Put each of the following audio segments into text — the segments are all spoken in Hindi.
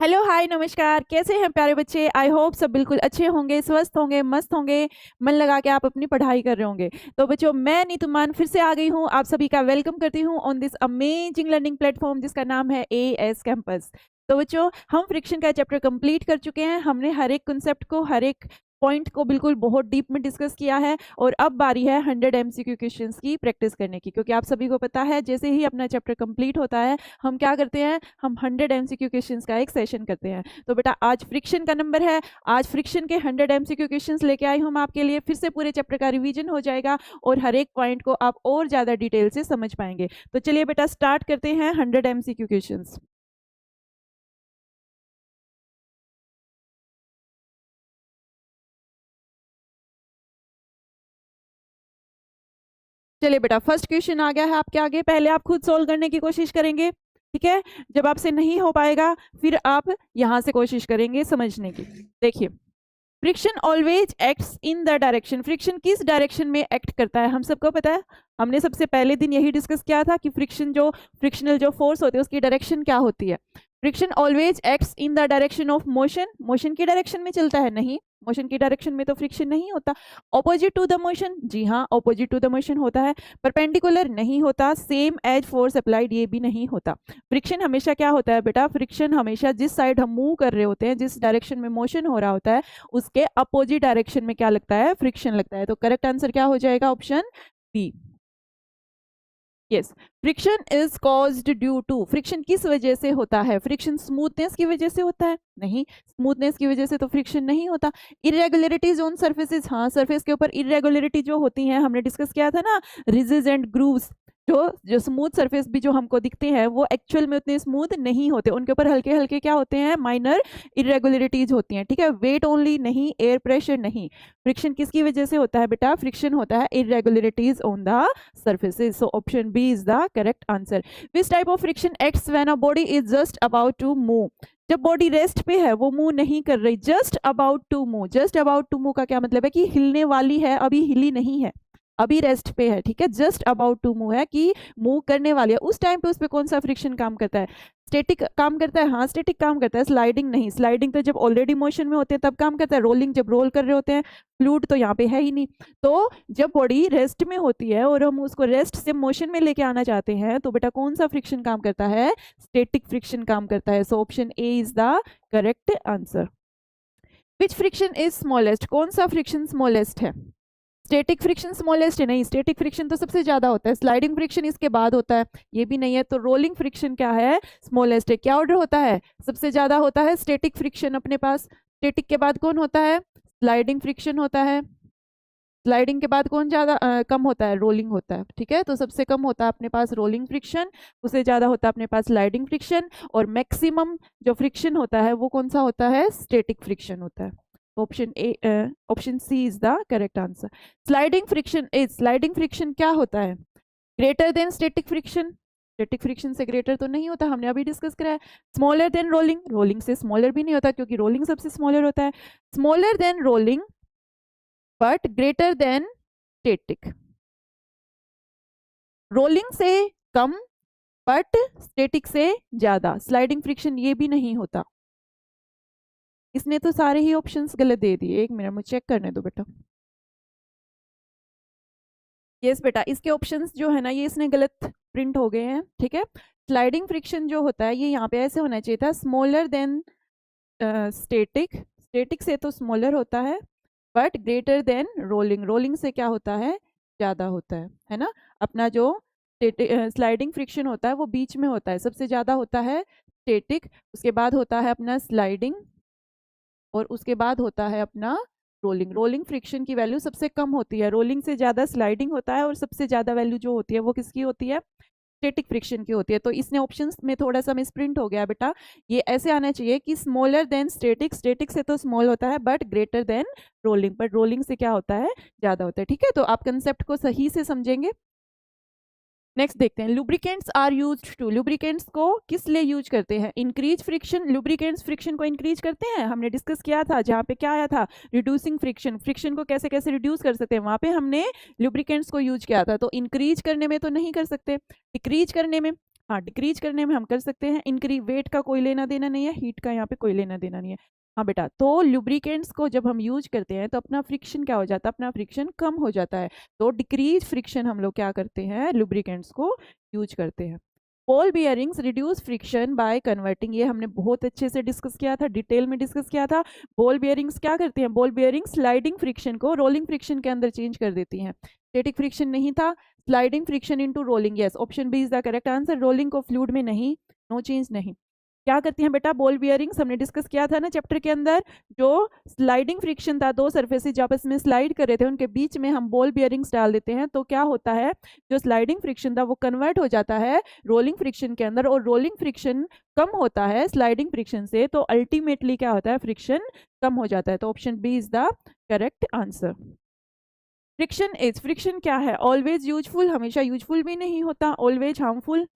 हेलो हाय नमस्कार, कैसे हैं प्यारे बच्चे। आई होप सब बिल्कुल अच्छे होंगे, स्वस्थ होंगे, मस्त होंगे, मन लगा के आप अपनी पढ़ाई कर रहे होंगे। तो बच्चों, मैं नीतू मान फिर से आ गई हूँ, आप सभी का वेलकम करती हूँ on this amazing learning platform जिसका नाम है एएस कैंपस। तो बच्चों, हम फ्रिक्शन का चैप्टर कंप्लीट कर चुके हैं। हमने हर एक कंसेप्ट को, हर एक पॉइंट को बिल्कुल बहुत डीप में डिस्कस किया है और अब बारी है 100 एमसीक्यू क्वेश्चंस की प्रैक्टिस करने की, क्योंकि आप सभी को पता है जैसे ही अपना चैप्टर कंप्लीट होता है हम क्या करते हैं, हम 100 एमसीक्यू क्वेश्चंस का एक सेशन करते हैं। तो बेटा आज फ्रिक्शन का नंबर है, आज फ्रिक्शन के 100 एमसीक्यू क्वेश्चंस लेके आई हूँ आपके लिए। फिर से पूरे चैप्टर का रिवीजन हो जाएगा और हर एक पॉइंट को आप और ज्यादा डिटेल से समझ पाएंगे। तो चलिए बेटा स्टार्ट करते हैं 100 एमसीक्यू क्वेश्चंस। चलिए बेटा, फर्स्ट क्वेश्चन आ गया है आपके आगे। पहले आप खुद सोल्व करने की कोशिश करेंगे, ठीक है। जब आपसे नहीं हो पाएगा फिर आप यहां से कोशिश करेंगे समझने की। देखिए, friction always acts in the direction. Friction किस डायरेक्शन में एक्ट करता है हम सबको पता है। हमने सबसे पहले दिन यही डिस्कस किया था कि फ्रिक्शनल जो फोर्स होते हैं उसकी डायरेक्शन क्या होती है। Friction always acts in the direction of motion. Motion की डायरेक्शन में चलता है? नहीं, मोशन की डायरेक्शन में तो फ्रिक्शन नहीं होता। ऑपोजिट टू द मोशन, जी हाँ, ऑपोजिट टू द मोशन होता है। परपेंडिकुलर नहीं होता। सेम एज फोर्स अप्लाइड, ये भी नहीं होता। फ्रिक्शन हमेशा क्या होता है बेटा, फ्रिक्शन हमेशा जिस साइड हम मूव कर रहे होते हैं, जिस डायरेक्शन में मोशन हो रहा होता है उसके अपोजिट डायरेक्शन में क्या लगता है, फ्रिक्शन लगता है। तो करेक्ट आंसर क्या हो जाएगा, option B. Yes, friction is caused due to. Friction किस वजह से होता है? फ्रिक्शन स्मूथनेस की वजह से होता है? नहीं, स्मूथनेस की वजह से तो फ्रिक्शन नहीं होता। इरेगुलरिटीज ऑन सर्फेसिस, हाँ, सरफेस के ऊपर इरेगुलरिटी जो होती है, हमने डिस्कस किया था ना, रिजेस एंड ग्रूव्स। जो स्मूथ सरफेस भी जो हमको दिखते हैं वो एक्चुअल में उतने स्मूथ नहीं होते, उनके ऊपर हल्के हल्के क्या होते हैं, माइनर इरेगुलरिटीज होती हैं, ठीक है। वेट ओनली नहीं, एयर प्रेशर नहीं। फ्रिक्शन किसकी वजह से होता है बेटा? फ्रिक्शन होता है irregularities on the surfaces. So option B is the correct answer. Which type of friction acts when a body is just about to move? जब बॉडी रेस्ट पे है, वो मूव नहीं कर रही, just about to move. Just about to move का क्या मतलब है कि हिलने वाली है, अभी हिली नहीं है, अभी रेस्ट पे है, ठीक है। जस्ट अबाउट टू मूव है कि मूव करने वाली है। उस टाइम पे उस पे कौन सा फ्रिक्शन काम करता है? स्टैटिक काम करता है? हाँ, स्टैटिक काम करता है। स्लाइडिंग नहीं, स्लाइडिंग तो जब ऑलरेडी मोशन में होते हैं तब काम करता है। रोलिंग जब रोल कर रहे होते हैं, फ्लूइड तो यहाँ पे है ही नहीं। तो जब बॉडी रेस्ट में होती है और हम उसको रेस्ट से मोशन में लेके आना चाहते हैं तो बेटा कौन सा फ्रिक्शन काम करता है? स्टैटिक फ्रिक्शन काम करता है। So option A is the correct answer. Which friction is smallest? कौन सा फ्रिक्शन स्मॉलेस्ट है? स्टैटिक फ्रिक्शन स्मॉलेस्ट है? नहीं, स्टैटिक फ्रिक्शन तो सबसे ज्यादा होता है। स्लाइडिंग फ्रिक्शन इसके बाद होता है, ये भी नहीं है। तो रोलिंग फ्रिक्शन क्या है? स्मॉलेस्ट है। क्या ऑर्डर होता है? सबसे ज्यादा होता है स्टैटिक फ्रिक्शन अपने पास। स्टैटिक के बाद कौन होता है? स्लाइडिंग फ्रिक्शन होता है। स्लाइडिंग के बाद कौन ज्यादा कम होता है? रोलिंग होता है, ठीक है। तो सबसे कम होता है अपने पास रोलिंग फ्रिक्शन, उससे ज्यादा होता है अपने पास स्लाइडिंग फ्रिक्शन, और मैक्सिमम जो फ्रिक्शन होता है वो कौन सा होता है? स्टैटिक फ्रिक्शन होता है। Option A, option C is the correct answer. Sliding friction क्या होता है? Greater than static friction. Static friction से ग्रेटर तो नहीं होता, हमने अभी डिस्कस करा है। स्मॉलर देन रोलिंग, रोलिंग से स्मॉलर भी नहीं होता क्योंकि रोलिंग सबसे स्मॉलर होता है। Smaller than rolling but greater than static. Rolling से कम बट स्टैटिक से ज्यादा। स्लाइडिंग फ्रिक्शन ये भी नहीं होता। इसने तो सारे ही ऑप्शंस गलत दे दिए। एक मिनट मुझे चेक करने दो बेटा। यस बेटा, इसके ऑप्शंस जो है ना ये इसने गलत प्रिंट हो गए हैं, ठीक है। स्लाइडिंग फ्रिक्शन जो होता है ये यहाँ पे ऐसे होना चाहिए था, स्मॉलर देन स्टैटिक। स्टैटिक से तो स्मॉलर होता है but greater then rolling. Rolling से क्या होता है? ज्यादा होता है ना। अपना जो स्लाइडिंग फ्रिक्शन होता है वो बीच में होता है, सबसे ज्यादा होता है स्टैटिक, उसके बाद होता है अपना स्लाइडिंग, और उसके बाद होता है अपना रोलिंग। रोलिंग फ्रिक्शन की वैल्यू सबसे कम होती है, रोलिंग से ज्यादा स्लाइडिंग होता है, और सबसे ज्यादा वैल्यू जो होती है वो किसकी होती है? स्टैटिक फ्रिक्शन की होती है। तो इसने ऑप्शंस में थोड़ा सा मिसप्रिंट हो गया बेटा। ये ऐसे आना चाहिए कि स्मॉलर देन स्टैटिक। स्टैटिक से तो स्मॉल होता है but greater then rolling, but rolling से क्या होता है? ज्यादा होता है, ठीक है। तो आप कंसेप्ट को सही से समझेंगे। नेक्स्ट देखते हैं, lubricants are used to. Lubricants को किस लिए यूज करते हैं? Increase friction. लुब्रिकेंट्स फ्रिक्शन को इंक्रीज करते हैं, हमने डिस्कस किया था जहाँ पे क्या आया था, रिड्यूसिंग फ्रिक्शन। फ्रिक्शन को कैसे कैसे रिड्यूस कर सकते हैं वहां पे हमने लुब्रिकेंट्स को यूज किया था। तो इंक्रीज करने में तो नहीं कर सकते, डिक्रीज करने में, हाँ, डिक्रीज करने में हम कर सकते हैं, इंक्री वेट का कोई लेना देना नहीं है, हीट का यहाँ पे कोई लेना देना नहीं है। हाँ बेटा, तो लुब्रिकेंट्स को जब हम यूज करते हैं तो अपना फ्रिक्शन क्या हो जाता है, अपना फ्रिक्शन कम हो जाता है। तो डिक्रीज फ्रिक्शन हम लोग क्या करते हैं, लुब्रिकेंट्स को यूज करते हैं। Ball bearings reduce friction by converting, ये हमने बहुत अच्छे से डिस्कस किया था, डिटेल में डिस्कस किया था। बॉल बियरिंग्स क्या करती हैं, बॉल बियरिंग्स स्लाइडिंग फ्रिक्शन को रोलिंग फ्रिक्शन के अंदर चेंज कर देती हैं। स्टैटिक फ्रिक्शन नहीं था, sliding friction into rolling, yes option B is the correct answer. Rolling को फ्लूइड में नहीं, नो चेंज नहीं। क्या करती हैं बेटा, बॉल बियरिंग्स हमने डिस्कस किया था ना चैप्टर के अंदर, जो स्लाइडिंग फ्रिक्शन था, दो सरफेसेस आपस में स्लाइड कर रहे थे, उनके बीच में हम बॉल बियरिंग्स डाल देते हैं, तो क्या होता है, जो स्लाइडिंग फ्रिक्शन था वो कन्वर्ट हो जाता है रोलिंग फ्रिक्शन के अंदर, और रोलिंग फ्रिक्शन कम होता है स्लाइडिंग फ्रिक्शन से, तो अल्टीमेटली क्या होता है, फ्रिक्शन कम हो जाता है। तो option B is the correct answer. Friction क्या है, ऑलवेज यूजफुल, हमेशा यूजफुल भी नहीं होता, ऑलवेज हार्मफुल,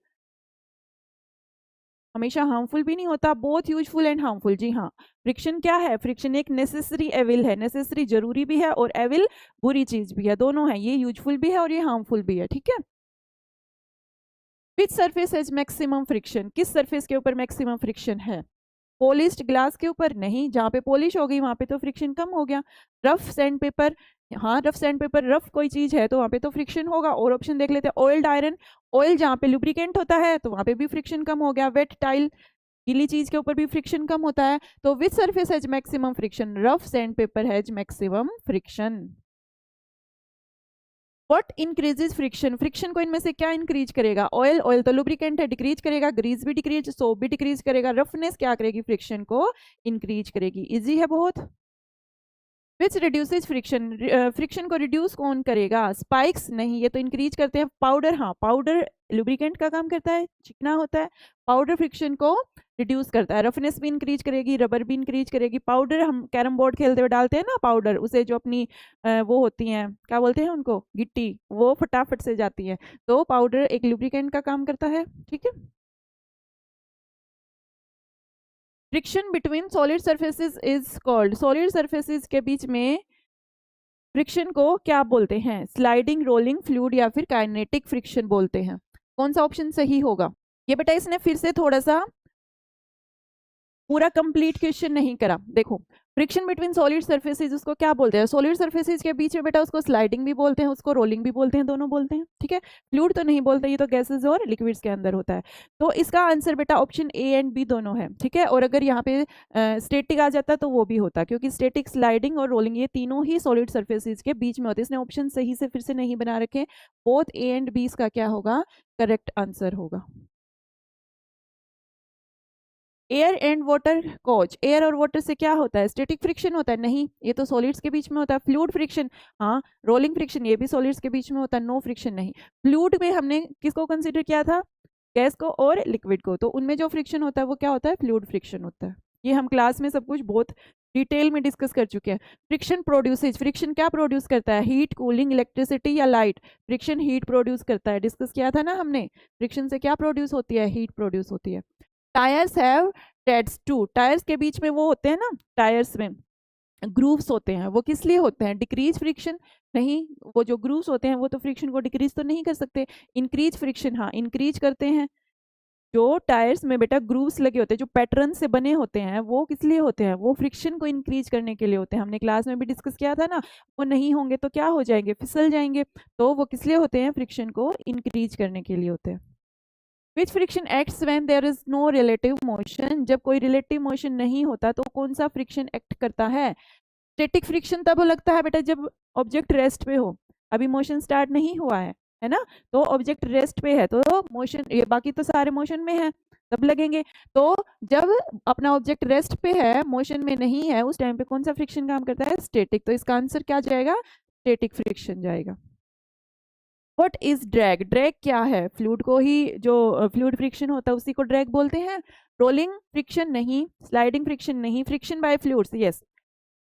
हमेशा हार्मफुल भी नहीं होता, बोथ यूजफुल एंड हार्मफुल। जी हाँ, फ्रिक्शन क्या है, फ्रिक्शन एक नेसेसरी एविल है, नेसेसरी जरूरी भी है, और एविल बुरी चीज भी है, दोनों है, ये यूजफुल भी है और ये हार्मफुल भी है, ठीक है। विच सरफेस हैज मैक्सिमम फ्रिक्शन, किस सरफेस के ऊपर मैक्सिमम फ्रिक्शन है, पॉलिश्ड ग्लास के ऊपर नहीं, जहाँ पे पॉलिश हो गई वहां पे तो फ्रिक्शन कम हो गया। रफ सैंड पेपर, हाँ रफ सैंड पेपर, रफ कोई चीज है तो वहां पे तो फ्रिक्शन होगा। और ऑप्शन देख लेते हैं, ऑयल्ड आयरन, ऑयल जहाँ पे लुब्रिकेंट होता है तो वहां पे भी फ्रिक्शन कम हो गया। वेट टाइल, गीली चीज के ऊपर भी फ्रिक्शन कम होता है। तो which surface has maximum friction, rough sand paper has maximum friction. What increases friction, friction को इनमें से क्या इंक्रीज करेगा, ऑयल, ऑयल तो लुब्रिकेंट है, डिक्रीज करेगा, ग्रीस भी डिक्रीज, सोप भी डिक्रीज करेगा, रफनेस क्या करेगी, फ्रिक्शन को इंक्रीज करेगी। इजी है बहुत। विच रिड्यूसेज फ्रिक्शन, फ्रिक्शन को रिड्यूस कौन करेगा, स्पाइक्स नहीं, ये तो इंक्रीज करते हैं। पाउडर, हाँ पाउडर लुब्रिकेंट का काम करता है, चिकना होता है, पाउडर फ्रिक्शन को रिड्यूस करता है। रफनेस भी इंक्रीज करेगी, रबर भी इंक्रीज करेगी। पाउडर हम कैरम बोर्ड खेलते हुए डालते हैं ना पाउडर, उसे जो अपनी वो होती हैं, क्या बोलते हैं उनको, गिट्टी, वो फटाफट से जाती है, तो पाउडर एक लुब्रिकेंट का काम करता है, ठीक है। Friction between solid surfaces is called, solid surfaces के बीच में फ्रिक्शन को क्या बोलते हैं, स्लाइडिंग, रोलिंग, फ्लूइड या फिर काइनेटिक फ्रिक्शन बोलते हैं। कौन सा ऑप्शन सही होगा, ये बेटा इसने फिर से थोड़ा सा पूरा कंप्लीट क्वेश्चन नहीं करा। देखो, फ्रिक्शन बिटवीन सॉलिड सर्फेसेस उसको क्या बोलते हैं, सॉलिड सर्फेसेस के बीच में बेटा उसको स्लाइडिंग भी बोलते हैं, उसको रोलिंग भी बोलते हैं, दोनों बोलते हैं, ठीक है। फ्लूइड तो नहीं बोलते, ये तो गैसेस और लिक्विड्स के अंदर होता है। तो इसका आंसर बेटा ऑप्शन ए एंड बी दोनों है, ठीक है। और अगर यहाँ पे स्टैटिक आ जाता तो वो भी होता, क्योंकि स्टैटिक, स्लाइडिंग और रोलिंग ये तीनों ही सॉलिड सर्फेसेस के बीच में होते हैं। इसने ऑप्शन सही से फिर से नहीं बना रखे, बोथ ए एंड बी इसका क्या होगा, करेक्ट आंसर होगा। Air and water coach, air और वाटर से क्या होता है, स्टैटिक फ्रिक्शन होता है, नहीं ये तो सॉलिड्स के बीच में होता है। फ्लूइड फ्रिक्शन, हाँ रोलिंग फ्रिक्शन, ये भी सॉलिड्स के बीच में होता है, नो फ्रिक्शन नहीं। फ्लूइड में हमने किसको कंसीडर किया था, गैस को और लिक्विड को, तो उनमें जो फ्रिक्शन होता है वो क्या होता है, फ्लूइड फ्रिक्शन होता है। ये हम क्लास में सब कुछ बहुत डिटेल में डिस्कस कर चुके हैं। फ्रिक्शन प्रोड्यूसेज, फ्रिक्शन क्या प्रोड्यूस करता है, हीट, कूलिंग, इलेक्ट्रिसिटी या लाइट। फ्रिक्शन हीट प्रोड्यूस करता है, डिस्कस किया था ना हमने, फ्रिक्शन से क्या प्रोड्यूस होती है, हीट प्रोड्यूस होती है। Tyres have treads to, tyres के बीच में वो होते हैं ना, टायर्स में ग्रूव्स होते हैं, वो किस लिए होते हैं, डिक्रीज फ्रिक्शन नहीं, वो जो ग्रूव्स होते हैं वो तो फ्रिक्शन को डिक्रीज तो नहीं कर सकते। इंक्रीज फ्रिक्शन, हाँ इंक्रीज करते हैं। जो टायर्स में बेटा ग्रूव्स लगे होते हैं, जो पैटर्न से बने होते हैं, वो किस लिए होते हैं, वो फ्रिक्शन को इंक्रीज करने के लिए होते हैं। हमने क्लास में भी डिस्कस किया था ना, वो नहीं होंगे तो क्या हो जाएंगे, फिसल जाएंगे, तो वो किस लिए होते हैं, फ्रिक्शन को इंक्रीज करने के लिए होते हैं। Which friction acts when there is no relative motion, जब कोई रिलेटिव मोशन नहीं होता तो कौन सा फ्रिक्शन एक्ट करता है। स्टैटिक फ्रिक्शन तब लगता है बेटा जब ऑब्जेक्ट रेस्ट पे हो, अभी मोशन स्टार्ट नहीं हुआ है ना, तो ऑब्जेक्ट रेस्ट पे है तो मोशन, ये बाकी तो सारे मोशन में है तब लगेंगे। तो जब अपना ऑब्जेक्ट रेस्ट पे है, मोशन में नहीं है, उस टाइम पे कौन सा फ्रिक्शन काम करता है, स्टैटिक। तो इसका आंसर क्या जाएगा, स्टैटिक फ्रिक्शन जाएगा। व्हाट इज ड्रैग, ड्रैग क्या है, फ्लूइड को ही, जो फ्लूइड फ्रिक्शन होता है उसी को ड्रैग बोलते हैं। रोलिंग फ्रिक्शन नहीं, स्लाइडिंग फ्रिक्शन नहीं, फ्रिक्शन बाय फ्लूइड्स, यस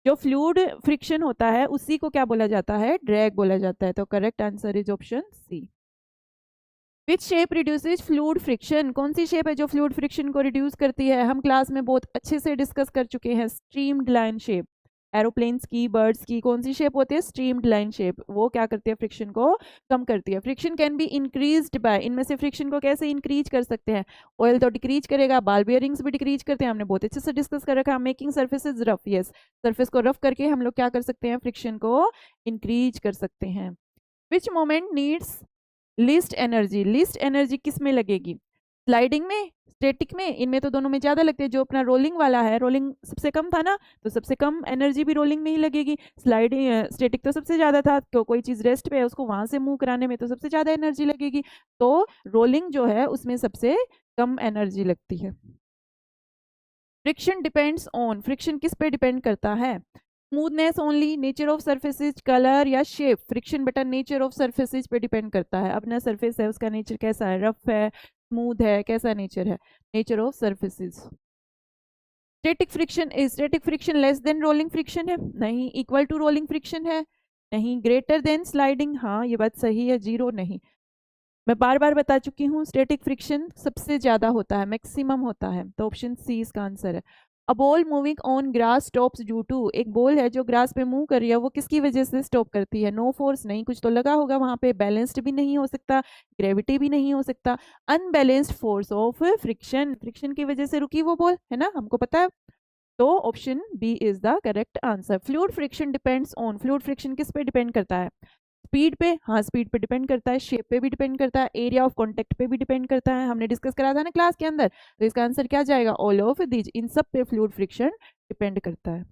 जो फ्लूइड फ्रिक्शन होता है उसी को क्या बोला जाता है, ड्रैग बोला जाता है। तो correct answer is option C. Which shape reduces fluid friction, कौन सी शेप है जो फ्लूइड फ्रिक्शन को रिड्यूस करती है, हम क्लास में बहुत अच्छे से डिस्कस कर चुके हैं, स्ट्रीम्ड लाइन शेप। एरोप्लेन्स की, बर्ड्स की कौन सी शेप होती है? Streamed line shape. वो क्या करती है? फ्रिक्शन को कम करती है। Friction can be increased bye, इनमें से फ्रिक्शन को कैसे इंक्रीज कर सकते हैं? ऑयल तो डिक्रीज करेगा, बॉल बेयरिंग्स भी डिक्रीज करते हैं, हमने बहुत अच्छे से डिस्कस कर रखा है। Making surfaces rough, yes, surface को रफ करके हम लोग क्या कर सकते हैं? फ्रिक्शन को इंक्रीज कर सकते हैं। Which moment needs least energy? Least energy किस में लगेगी? स्लाइडिंग में, स्टैटिक में? इनमें तो दोनों में ज्यादा लगते हैं। जो अपना रोलिंग वाला है, रोलिंग सबसे कम था ना, तो सबसे कम एनर्जी भी रोलिंग में ही लगेगी। स्लाइडिंग, स्टैटिक तो सबसे ज्यादा था, तो कोई चीज रेस्ट पे है उसको वहां से मूव कराने में तो सबसे ज्यादा एनर्जी लगेगी। तो रोलिंग जो है उसमें सबसे कम एनर्जी लगती है। फ्रिक्शन डिपेंड्स ऑन, फ्रिक्शन किस पे डिपेंड करता है? Smoothness only, nature of surfaces, colour या शेप? फ्रिक्शन बेटा नेचर ऑफ सर्फेसेज पे डिपेंड करता है। अपना सर्फेस है उसका नेचर कैसा है? रफ है, स्मूथ है, कैसा नेचर है? Nature of surfaces. Static friction, is static friction less than rolling friction है? नहीं। इक्वल टू रोलिंग फ्रिक्शन है? नहीं। Greater than sliding? हाँ ये बात सही है। जीरो? नहीं। मैं बार बार बता चुकी हूँ, स्टैटिक फ्रिक्शन सबसे ज्यादा होता है, मैक्सिमम होता है। तो ऑप्शन सी इसका आंसर है। A ball moving on grass stops due to, एक बॉल है जो ग्रास पे मूव कर रही है, वो किसकी वजह से स्टॉप करती है? No force? नहीं, कुछ तो लगा होगा वहां पे। बैलेंस्ड भी नहीं हो सकता, ग्रेविटी भी नहीं हो सकता। Unbalanced force of friction, friction की वजह से रुकी वो बॉल, है ना, हमको पता है। तो option B is the correct answer. Fluid friction depends on, fluid friction किस पे डिपेंड करता है? स्पीड पे? हाँ स्पीड पे डिपेंड करता है। शेप पे भी डिपेंड करता है, एरिया ऑफ कांटेक्ट पे भी डिपेंड करता है, हमने डिस्कस करा था ना क्लास के अंदर। तो इसका आंसर क्या जाएगा? ऑल ऑफ दीज, इन सब पे फ्लूइड फ्रिक्शन डिपेंड करता है।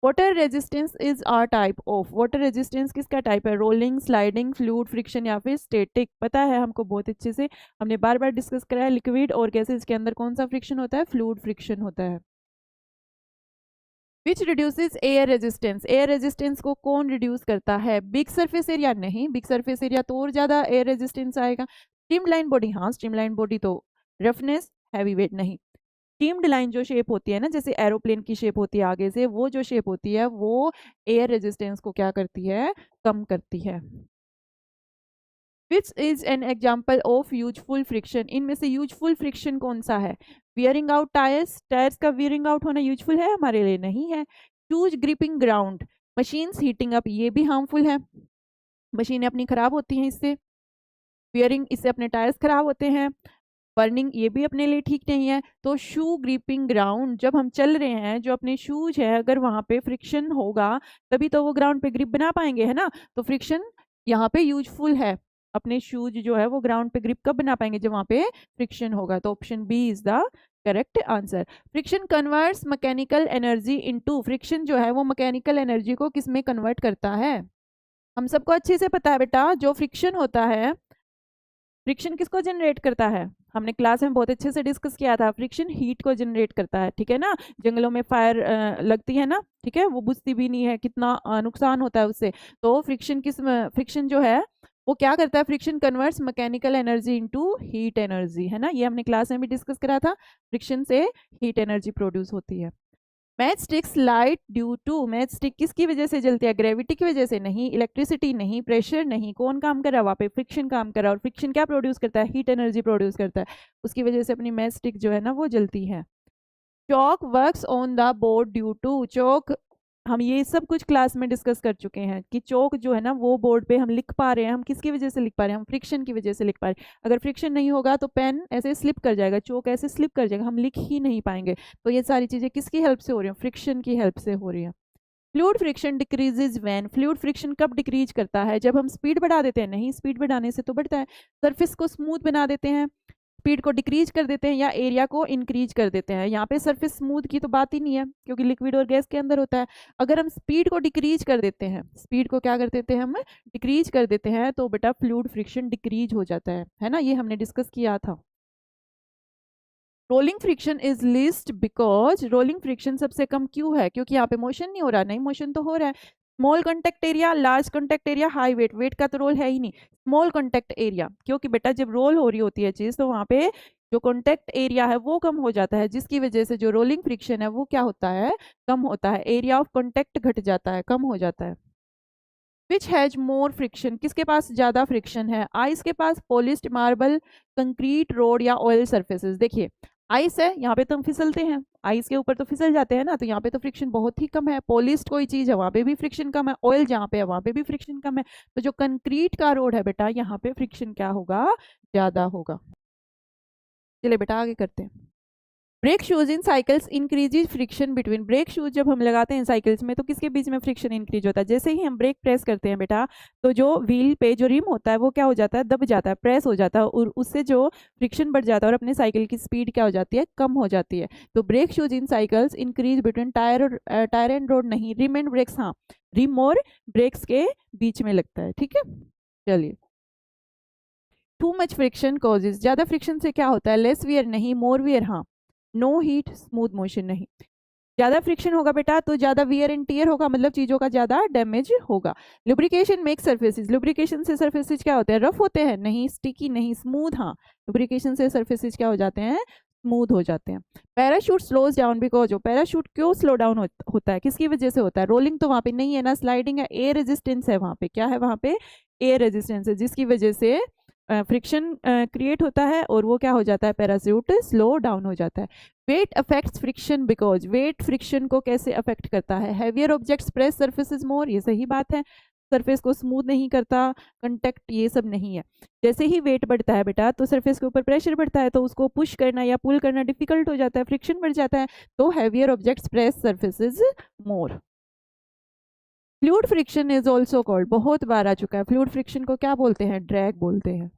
Water resistance is are type of, water resistance किसका टाइप है? रोलिंग, स्लाइडिंग, फ्लूइड फ्रिक्शन या फिर स्टैटिक? पता है हमको बहुत अच्छे से, हमने बार बार डिस्कस करा है। लिक्विड और गैसेज के अंदर कौन सा फ्रिक्शन होता है? फ्लूइड फ्रिक्शन होता है। Which reduces air resistance, air resistance को कौन रिड्यूस करता है? Big surface area? नहीं, बिग सरफेस एरिया तो और ज्यादा एयर रेजिस्टेंस आएगा। Streamline body? हाँ स्ट्रीमलाइन बॉडी तो रफनेस, हैवी वेट नहीं। स्ट्रीम्ड लाइन जो शेप होती है ना, जैसे एरोप्लेन की शेप होती है आगे से, वो जो शेप होती है वो एयर रेजिस्टेंस को क्या करती है? कम करती है। Which is an example of useful friction, इनमें से यूजफुल फ्रिक्शन कौन सा है? वियरिंग आउट टायर्स, टायर्स का वियरिंग आउट होना यूजफुल है हमारे लिए? नहीं है। Shoes gripping ground, machines heating up, ये भी हार्मफुल है, मशीनें अपनी खराब होती हैं इससे। वियरिंग, इससे अपने टायर्स खराब होते हैं। बर्निंग, ये भी अपने लिए ठीक नहीं है। तो शू ग्रिपिंग ग्राउंड, जब हम चल रहे हैं, जो अपने शूज है, अगर वहां पे फ्रिक्शन होगा तभी तो वो ग्राउंड पे ग्रिप बना पाएंगे, है ना। तो फ्रिक्शन यहाँ पे यूजफुल है। अपने शूज जो है वो ग्राउंड पे ग्रिप कब बना पाएंगे? जब वहां पे फ्रिक्शन होगा। तो option B is the correct answer. Friction converts mechanical energy into, friction जो है वो मैकेनिकल एनर्जी को किस में कन्वर्ट करता है? हम सबको अच्छे से पता है बेटा, जो फ्रिक्शन होता है, फ्रिक्शन किसको जनरेट करता है? हमने क्लास में बहुत अच्छे से डिस्कस किया था, फ्रिक्शन हीट को जनरेट करता है, ठीक है ना। जंगलों में फायर लगती है ना, ठीक है, वो बुझती भी नहीं है, कितना नुकसान होता है उससे। तो फ्रिक्शन जो है वो क्या करता है? Friction converts mechanical energy into heat energy, है ना, ये हमने क्लास में भी डिस्कस करा था। फ्रिक्शन से हीट एनर्जी प्रोड्यूस होती है। Match sticks light due to, match stick किसकी वजह से जलती है? ग्रेविटी की वजह से? नहीं। इलेक्ट्रिसिटी? नहीं। प्रेशर? नहीं। कौन काम कर रहा है वहाँ पे? फ्रिक्शन काम कर रहा है। और फ्रिक्शन क्या प्रोड्यूस करता है? हीट एनर्जी प्रोड्यूस करता है, उसकी वजह से अपनी मैच स्टिक जो है ना वो जलती है। Chalk works on the board due to, chalk, हम ये सब कुछ क्लास में डिस्कस कर चुके हैं कि चौक जो है ना वो बोर्ड पे हम लिख पा रहे हैं, हम किसकी वजह से लिख पा रहे हैं? हम फ्रिक्शन की वजह से लिख पा रहे हैं। अगर फ्रिक्शन नहीं होगा तो पेन ऐसे स्लिप कर जाएगा, चौक ऐसे स्लिप कर जाएगा, हम लिख ही नहीं पाएंगे। तो ये सारी चीजें किसकी हेल्प से हो रही हैं? फ्रिक्शन की हेल्प से हो रही है। Fluid friction decreases when, fluid friction कब डिक्रीज करता है? जब हम स्पीड बढ़ा देते हैं? नहीं, स्पीड बढ़ाने से तो बढ़ता है। सरफेस को स्मूथ बना देते हैं, स्पीड को डिक्रीज कर देते हैं, या एरिया को इंक्रीज कर देते हैं। यहाँ पे सरफेस स्मूथ की तो बात ही नहीं है, क्योंकि लिक्विड और गैस के अंदर होता है। अगर हम स्पीड को डिक्रीज कर देते हैं, स्पीड को क्या कर देते हैं? हम डिक्रीज कर देते हैं, तो बेटा फ्लूइड फ्रिक्शन डिक्रीज हो जाता है ना, ये हमने डिस्कस किया था। Rolling friction is least because, rolling friction सबसे कम क्यों है? क्योंकि यहाँ पे मोशन नहीं हो रहा। नहीं, मोशन तो हो रहा है। Small contact area, large contact area, high weight, weight का तो रोल है ही नहीं। स्मॉल कॉन्टेक्ट एरिया, क्योंकि बेटा जब रोल हो रही होती है चीज तो वहां पे जो कॉन्टेक्ट एरिया है वो कम हो जाता है, जिसकी वजह से जो रोलिंग फ्रिक्शन है वो क्या होता है? कम होता है। एरिया ऑफ कॉन्टेक्ट घट जाता है, कम हो जाता है। विच हैज मोर फ्रिक्शन, किसके पास ज्यादा फ्रिक्शन है? आइस के पास, पॉलिश्ड मार्बल, कंक्रीट रोड या ऑयल सर्फेसेस? देखिए आइस है, यहाँ पे तो हम फिसलते हैं, आइस के ऊपर तो फिसल जाते हैं ना, तो यहाँ पे तो फ्रिक्शन बहुत ही कम है। पॉलिश्ड कोई चीज है वहां पे भी फ्रिक्शन कम है, ऑयल जहाँ पे है वहां पे भी फ्रिक्शन कम है। तो जो कंक्रीट का रोड है बेटा, यहाँ पे फ्रिक्शन क्या होगा, ज्यादा होगा। चलिए बेटा आगे करते हैं। Brake shoes in cycles increases friction between, brake shoes जब हम लगाते हैं साइकिल्स में तो किसके बीच में फ्रिक्शन इंक्रीज होता है, जैसे ही हम ब्रेक प्रेस करते हैं बेटा, तो जो व्हील पे जो रिम होता है वो क्या हो जाता है, दब जाता है, प्रेस हो जाता है, और उससे जो फ्रिक्शन बढ़ जाता है और अपने साइकिल की स्पीड क्या हो जाती है, कम हो जाती है। तो brake shoes in cycles increase between tyre and road नहीं, रिम एंड ब्रेक्स, हाँ रिम और ब्रेक्स के बीच में लगता है, ठीक है। चलिए, टू मच फ्रिक्शन कॉजेज, ज्यादा फ्रिक्शन से क्या होता है, लेस वियर नहीं, मोर वियर, हाँ, नो हीट स्मूथ मोशन नहीं। ज्यादा फ्रिक्शन होगा बेटा तो ज्यादा वियर एंड टियर होगा, मतलब चीजों का ज्यादा डैमेज होगा। लुब्रिकेशन मेक सरफेसेस, लुब्रिकेशन से सरफेसेस क्या होते हैं, रफ होते हैं नहीं, स्टिकी नहीं, स्मूथ, हाँ लुब्रिकेशन से सरफेसेस क्या हो जाते हैं, स्मूथ हो जाते हैं। Parachute slows down because, parachute क्यों स्लो डाउन होता है, किसकी वजह से होता है, रोलिंग तो वहां पे नहीं है ना, स्लाइडिंग है, एयर रेजिस्टेंस है वहां पे, क्या है वहां पे, एयर रेजिस्टेंस है, जिसकी वजह से फ्रिक्शन क्रिएट होता है और वो क्या हो जाता है, पैराशूट स्लो डाउन हो जाता है। Weight affects friction because, weight friction को कैसे अफेक्ट करता है, heavier objects press surfaces more, ये सही बात है, सरफेस को स्मूथ नहीं करता, कंटेक्ट ये सब नहीं है। जैसे ही वेट बढ़ता है बेटा तो सरफेस के ऊपर प्रेशर बढ़ता है, तो उसको पुश करना या पुल करना डिफिकल्ट हो जाता है, फ्रिक्शन बढ़ जाता है, तो heavier objects press surfaces more. Fluid friction is also called, बहुत बार आ चुका है, फ्लूइड फ्रिक्शन को क्या बोलते हैं, ड्रैग बोलते हैं।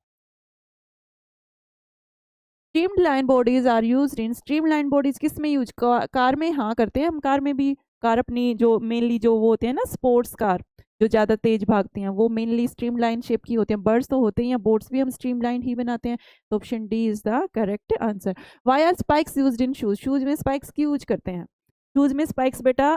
Streamline bodies are used in, streamline bodies किस में यूज, कार में, हाँ करते हैं हम, कार में भी, कार अपनी जो मेनली जो वो होते हैं ना स्पोर्ट्स कार जो ज्यादा तेज भागती हैं वो मेनली स्ट्रीमलाइन शेप की होती हैं, बर्ड्स तो होते हैं या बोट्स भी हम स्ट्रीमलाइन ही बनाते हैं, तो option D is the correct answer. Why are spikes used in shoes, shoes में स्पाइक्स क्यों यूज करते हैं, शूज में स्पाइक्स बेटा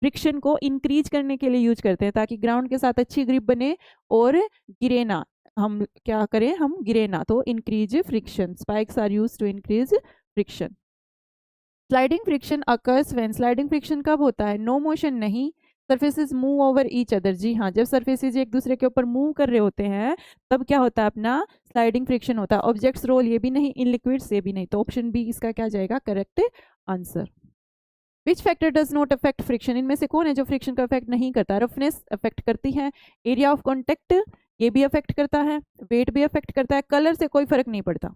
फ्रिक्शन को इंक्रीज करने के लिए यूज करते हैं, ताकि ग्राउंड के साथ अच्छी ग्रिप बने और गिरे ना, हम क्या करें, हम गिरे ना, तो increase friction, spikes are use to increase friction. Sliding friction occurs when, sliding friction कब होता है, नो मोशन नहीं, surfaces move over each other, जी हाँ जब सरफेसेस एक दूसरे के ऊपर मूव कर रहे होते हैं तब क्या होता है, अपना स्लाइडिंग फ्रिक्शन होता है। ऑब्जेक्ट्स रोल, ये भी नहीं, इन लिक्विड्स ये भी नहीं, तो ऑप्शन बी इसका क्या जाएगा, correct answer. Which factor does not affect friction, इनमें से कौन है जो फ्रिक्शन का अफेक्ट नहीं करता, रफनेस अफेक्ट करती है, एरिया ऑफ कॉन्टेक्ट ये भी अफेक्ट करता है, वेट भी अफेक्ट करता है, कलर से कोई फर्क नहीं पड़ता,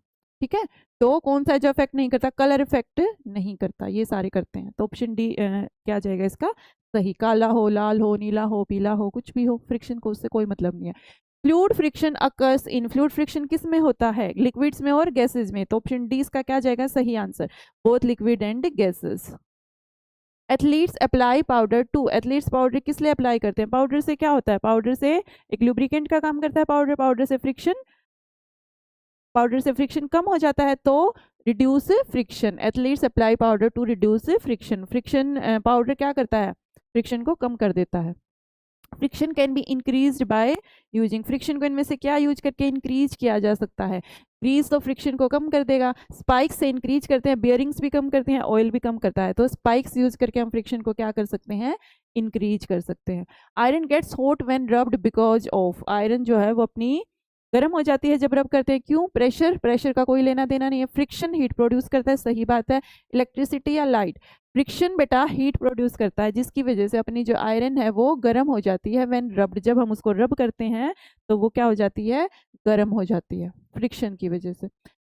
ठीक है, तो कौन सा जो अफेक्ट नहीं करता, कलर इफेक्ट नहीं करता, ये सारे करते हैं, तो ऑप्शन डी क्या जाएगा इसका सही, काला हो, लाल हो, नीला हो, पीला हो, कुछ भी हो, फ्रिक्शन को उससे कोई मतलब नहीं है। Fluid friction occurs in, fluid friction किस में होता है, लिक्विड्स में और गैसेज में, तो ऑप्शन डी इसका क्या जाएगा सही answer, both liquid and gases. Athletes apply powder to, athletes powder किस लिए अप्लाई करते हैं, पाउडर से क्या होता है, पाउडर से एक लुब्रिकेंट का काम करता है पाउडर, पाउडर से फ्रिक्शन कम हो जाता है तो reduce friction, athletes apply powder to reduce friction, friction powder क्या करता है, फ्रिक्शन को कम कर देता है। Friction can be increased by using, friction को इनमें से क्या यूज करके इंक्रीज किया जा सकता है, ग्रीस तो फ्रिक्शन को कम कर देगा, स्पाइक्स से इंक्रीज करते हैं, बियरिंग्स भी कम करते हैं, ऑयल भी कम करता है, तो स्पाइक्स यूज करके हम फ्रिक्शन को क्या कर सकते हैं, इंक्रीज कर सकते हैं। Iron gets hot when rubbed because of, iron जो है वो अपनी गर्म हो जाती है जब रब करते हैं, क्यों, प्रेशर, प्रेशर का कोई लेना देना नहीं है, फ्रिक्शन हीट प्रोड्यूस करता है, सही बात है। इलेक्ट्रिसिटी या लाइट, फ्रिक्शन बेटा हीट प्रोड्यूस करता है जिसकी वजह से अपनी जो आयरन है वो गर्म हो जाती है, व्हेन रब्ड, जब हम उसको रब करते हैं तो वो क्या हो जाती है, गर्म हो जाती है फ्रिक्शन की वजह से।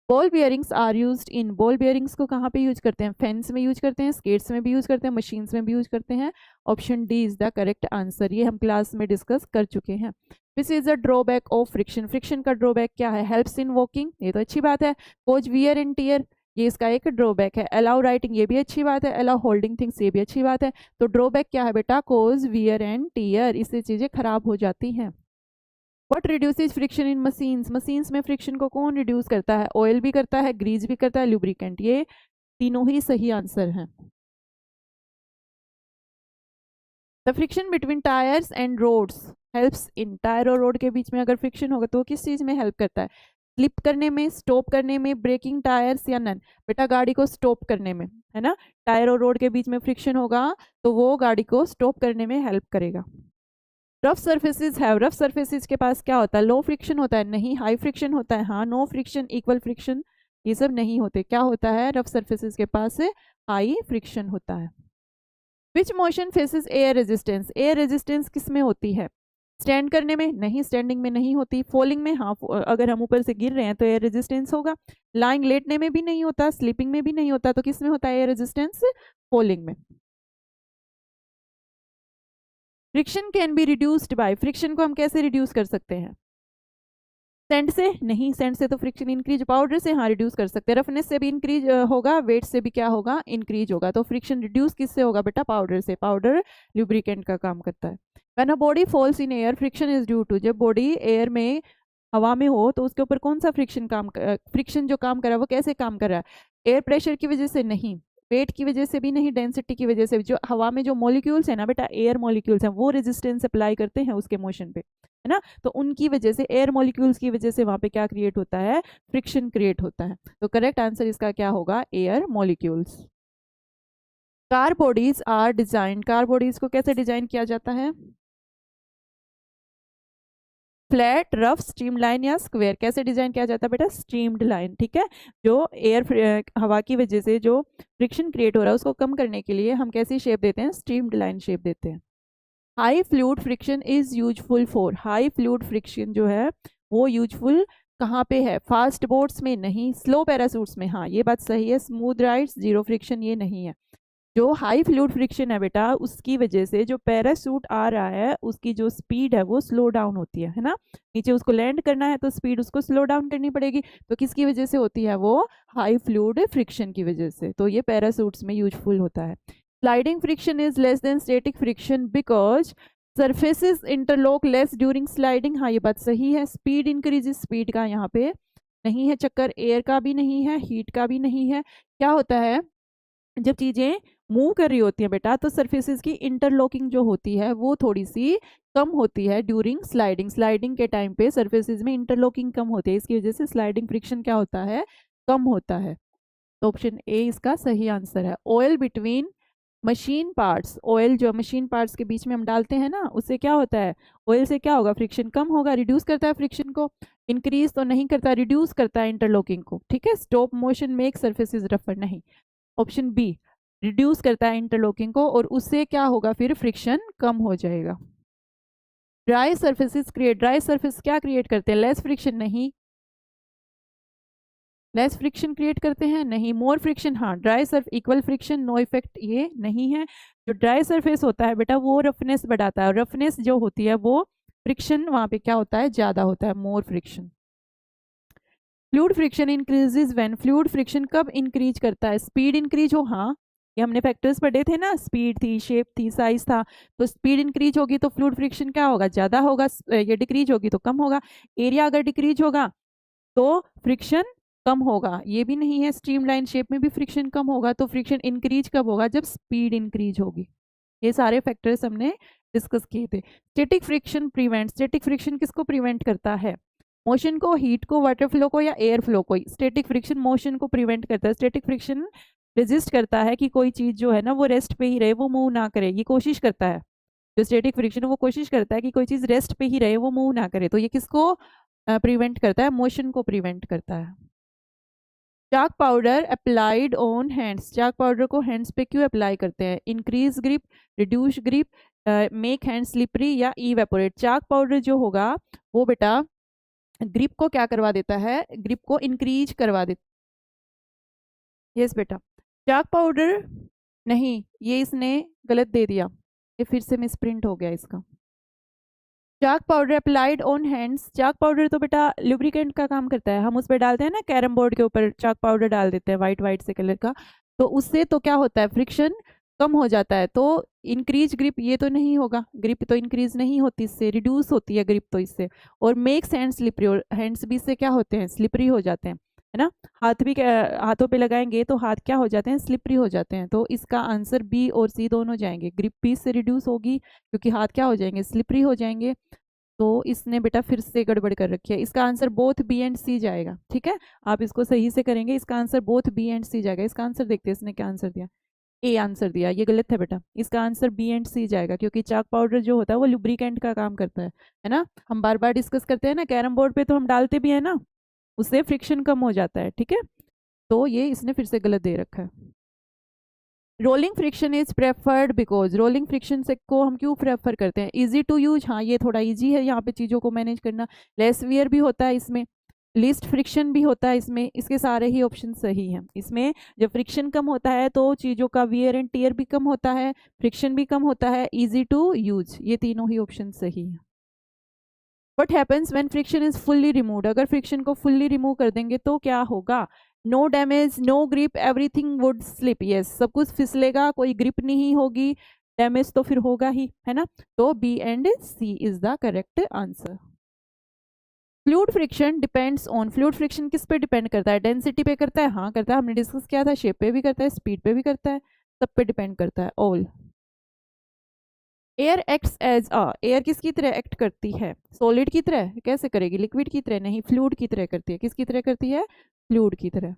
Ball bearings are used in, ball bearings को कहाँ पे यूज करते हैं, फेंस में यूज करते हैं, स्केट्स में भी यूज करते हैं, मशीन्स में भी यूज करते हैं, option D is the correct answer, ये हम क्लास में डिस्कस कर चुके हैं। This is a drawback of friction, friction का ड्रॉबैक क्या है, हेल्प्स इन वॉकिंग, ये तो अच्छी बात है, कोज वियर एंड टियर, ये इसका एक ड्रॉबैक है, अलाउ राइटिंग, ये भी अच्छी बात है, अलाउ होल्डिंग थिंग्स, ये भी अच्छी बात है, तो ड्रॉबैक क्या है बेटा, कोज वियर एंड टियर, इससे चीजें खराब हो जाती हैं। What reduces friction in machines, machines में फ्रिक्शन को कौन रिड्यूस करता है, ऑयल भी करता है, ग्रीस भी करता है, लुब्रिकेंट, ये तीनों ही सही आंसर हैं। The friction between tyres and roads helps in, tyre और रोड के बीच में अगर फ्रिक्शन होगा तो वो किस चीज में हेल्प करता है, स्लिप करने में, स्टॉप करने में, ब्रेकिंग टायर्स या नन, बेटा गाड़ी को स्टॉप करने में, है ना, टायर और रोड के बीच में फ्रिक्शन होगा तो वो गाड़ी को स्टॉप करने में हेल्प करेगा। रफ सर्फेसिस है, रफ सर्फेसिस के पास क्या होता है, लो फ्रिक्शन होता है, नहीं, हाई फ्रिक्शन होता है, हाँ, नो फ्रिक्शन इक्वल फ्रिक्शन, ये सब नहीं होते। क्या होता है, रफ सरफेसेस के पास हाई फ्रिक्शन होता है। Which motion faces air resistance, air resistance किस में होती है, स्टैंड करने में नहीं, स्टैंडिंग में नहीं होती, फॉलिंग में हाँ, अगर हम ऊपर से गिर रहे हैं तो एयर रेजिस्टेंस होगा, लाइंग लेटने में भी नहीं होता, स्लीपिंग में भी नहीं होता, तो किस में होता है एयर रेजिस्टेंस, फॉलिंग में। Friction can be reduced by, friction को हम कैसे रिड्यूस कर सकते हैं, सेंड से नहीं, सेंड से तो फ्रिक्शन इंक्रीज, पाउडर से हाँ रिड्यूस कर सकते हैं, रफनेस से भी इंक्रीज होगा, वेट से भी क्या होगा, इंक्रीज होगा, तो फ्रिक्शन रिड्यूस किससे होगा बेटा, पाउडर से, पाउडर लुब्रिकेंट का काम करता है। When a body falls in air friction is due to, जब बॉडी एयर में हवा में हो तो उसके ऊपर कौन सा फ्रिक्शन काम फ्रिक्शन जो काम कर रहा है वो कैसे काम कर रहा है, एयर प्रेशर की वजह से नहीं, वेट की वजह से भी नहीं, डेंसिटी की वजह से भी, जो हवा में जो मॉलिक्यूल्स है ना बेटा, एयर मॉलिक्यूल्स हैं, वो रेजिस्टेंस अप्लाई करते हैं उसके मोशन पे, है ना, तो उनकी वजह से, एयर मॉलिक्यूल्स की वजह से वहां पे क्या क्रिएट होता है, फ्रिक्शन क्रिएट होता है। तो करेक्ट आंसर इसका क्या होगा, air molecules. Car bodies are design, car bodies को कैसे डिजाइन किया जाता है, फ्लैट, रफ, स्ट्रीम लाइन या स्क्वायर, कैसे डिजाइन किया जाता है बेटा, स्ट्रीम्ड लाइन, ठीक है। जो एयर हवा की वजह से जो फ्रिक्शन क्रिएट हो रहा है उसको कम करने के लिए हम कैसी शेप देते हैं, स्ट्रीम्ड लाइन शेप देते हैं। High fluid friction is useful for, high fluid friction जो है वो यूजफुल कहाँ पे है, फास्ट बोट्स में नहीं, स्लो पैरासूट्स में, हाँ ये बात सही है, स्मूथ राइड्स, जीरो फ्रिक्शन ये नहीं है। जो हाई फ्लूइड फ्रिक्शन है बेटा उसकी वजह से जो पैरासूट आ रहा है उसकी जो स्पीड है वो स्लो डाउन होती है ना, नीचे उसको लैंड करना है तो स्पीड उसको स्लो डाउन करनी पड़ेगी, तो किसकी वजह से होती है वो, हाई फ्लूइड फ्रिक्शन की वजह से, तो ये पैरासूट्स में यूजफुल होता है। Sliding friction is less than static friction because surfaces interlock less during sliding, हाँ ये बात सही है, स्पीड इंक्रीजेस, स्पीड का यहाँ पे नहीं है चक्कर, एयर का भी नहीं है, हीट का भी नहीं है। क्या होता है, जब चीजें मूव कर रही होती हैं बेटा तो सरफेसेस की इंटरलॉकिंग जो होती है वो थोड़ी सी कम होती है ड्यूरिंग स्लाइडिंग, स्लाइडिंग के टाइम पे सरफेसेस में इंटरलॉकिंग कम होती है, इसकी वजह से स्लाइडिंग फ्रिक्शन क्या होता है, कम होता है। तो ऑप्शन ए इसका सही आंसर है। Oil between machine parts, oil जो मशीन पार्ट्स के बीच में हम डालते हैं ना उससे क्या होता है, ऑयल से क्या होगा, फ्रिक्शन कम होगा, रिड्यूस करता है फ्रिक्शन को, इंक्रीज तो नहीं करता, रिड्यूस करता है इंटरलॉकिंग को, ठीक है। स्टॉप मोशन मेक सरफेसेस रफर, नहीं, ऑप्शन बी रिड्यूस करता है इंटरलॉकिंग को और उससे क्या होगा, फिर फ्रिक्शन कम हो जाएगा। Dry surfaces create, dry surface क्या क्रिएट करते हैं, लेस फ्रिक्शन, नहीं, लेस फ्रिक्शन क्रिएट करते हैं, नहीं, मोर फ्रिक्शन, हाँ, dry surf equal friction, no effect, ये नहीं है। जो ड्राई सरफेस होता है बेटा वो रफनेस बढ़ाता है, रफनेस जो होती है वो फ्रिक्शन वहां पे क्या होता है, ज्यादा होता है, मोर friction. Fluid friction increases when, fluid friction कब इंक्रीज करता है, स्पीड इंक्रीज हो, हाँ ये हमने फैक्टर्स पढ़े थे ना, स्पीड थी, शेप थी, साइज था, तो स्पीड इंक्रीज होगी तो फ्लूइड फ्रिक्शन क्या होगा, ज्यादा होगा, ये डिक्रीज होगी तो कम होगा, एरिया अगर डिक्रीज होगा तो फ्रिक्शन कम होगा, ये भी नहीं है, स्ट्रीमलाइन शेप में भी फ्रिक्शन कम होगा, तो फ्रिक्शन इंक्रीज कब होगा, जब स्पीड इंक्रीज होगी। ये सारे फैक्टर्स हमने डिस्कस किए थे। Static friction prevent, static friction किसको प्रिवेंट करता है, मोशन को, हीट को, वाटर फ्लो को या एयर फ्लो को। स्टैटिक फ्रिक्शन मोशन को प्रिवेंट करता है, स्टैटिक फ्रिक्शन रेजिस्ट करता है कि कोई चीज जो है ना वो रेस्ट पे ही रहे, वो मूव ना करे, ये कोशिश करता है, जो स्टैटिक फ्रिक्शन वो कोशिश करता है कि कोई चीज रेस्ट पे ही रहे, वो मूव ना करे, तो ये किसको प्रिवेंट करता है, मोशन को प्रिवेंट करता है। Chalk powder applied on hands, chalk powder को हैंड्स पे क्यों अप्लाई करते हैं, increase grip, reduce grip, make hand slippery या इवेपोरेट। चाक पाउडर जो होगा वो बेटा ग्रिप को क्या करवा देता है, ग्रिप को इंक्रीज करवा देता, यस बेटा। चाक पाउडर नहीं, ये इसने गलत दे दिया, ये फिर से मिसप्रिंट हो गया इसका। Chalk powder applied on hands, chalk powder तो बेटा लुब्रिकेंट का काम करता है, हम उस पर डालते हैं ना, कैरम बोर्ड के ऊपर चाक पाउडर डाल देते हैं वाइट वाइट से कलर का, तो उससे तो क्या होता है, फ्रिक्शन कम हो जाता है, तो इंक्रीज ग्रिप ये तो नहीं होगा, ग्रिप तो इंक्रीज नहीं होती इससे, रिड्यूस होती है ग्रिप तो इससे, और मेक्स हैंड स्लिपरी, और हैंड्स भी इससे क्या होते हैं, स्लिपरी हो जाते हैं, है ना, हाथ भी हाथों पे लगाएंगे तो हाथ क्या हो जाते हैं, स्लिपरी हो जाते हैं, तो इसका आंसर बी और सी दोनों जाएंगे, ग्रिप भी इससे रिड्यूस होगी क्योंकि हाथ क्या हो जाएंगे, स्लिपरी हो जाएंगे, तो इसने बेटा फिर से गड़बड़ कर रखी है, इसका आंसर बोथ बी एंड सी जाएगा, ठीक है, आप इसको सही से करेंगे, इसका आंसर बोथ बी एंड सी जाएगा। इसका आंसर देखते हैं इसने क्या आंसर दिया, ए आंसर दिया, ये गलत है बेटा, इसका आंसर बी एंड सी जाएगा, क्योंकि चाक पाउडर जो होता है वो लुब्रिकेंट का काम करता है ना, हम बार बार डिस्कस करते हैं ना, कैरम बोर्ड पे तो हम डालते भी है ना, उससे फ्रिक्शन कम हो जाता है, ठीक है। तो ये इसने फिर से गलत दे रखा है। Rolling friction is preferred because, rolling friction से को हम क्यों प्रेफर करते हैं? इजी टू यूज, हाँ ये थोड़ा इजी है यहाँ पे चीज़ों को मैनेज करना। लेस वियर भी होता है इसमें, लीस्ट फ्रिक्शन भी होता है इसमें, इसके सारे ही ऑप्शन सही हैं। इसमें जब फ्रिक्शन कम होता है तो चीज़ों का वियर एंड टियर भी कम होता है, फ्रिक्शन भी कम होता है, इजी टू यूज, ये तीनों ही ऑप्शन सही है। What happens when friction is fully removed, अगर फ्रिक्शन को फुल्ली रिमूव कर देंगे तो क्या होगा? No damage, no grip, everything would slip. Yes, सब कुछ फिसलेगा, कोई ग्रिप नहीं होगी, डैमेज तो फिर होगा ही, है ना। तो B and C is the correct answer. Fluid friction depends on, fluid friction किस पे डिपेंड करता है? डेंसिटी पे करता है, हाँ करता है, हमने डिस्कस किया था। शेप पे भी करता है, स्पीड पे भी करता है, सब पे डिपेंड करता है। All. Air acts as a, air किसकी तरह एक्ट करती है? सॉलिड की तरह? कैसे करेगी? लिक्विड की तरह नहीं, फ्लूइड की तरह करती है। किसकी तरह करती है? फ्लूइड की तरह।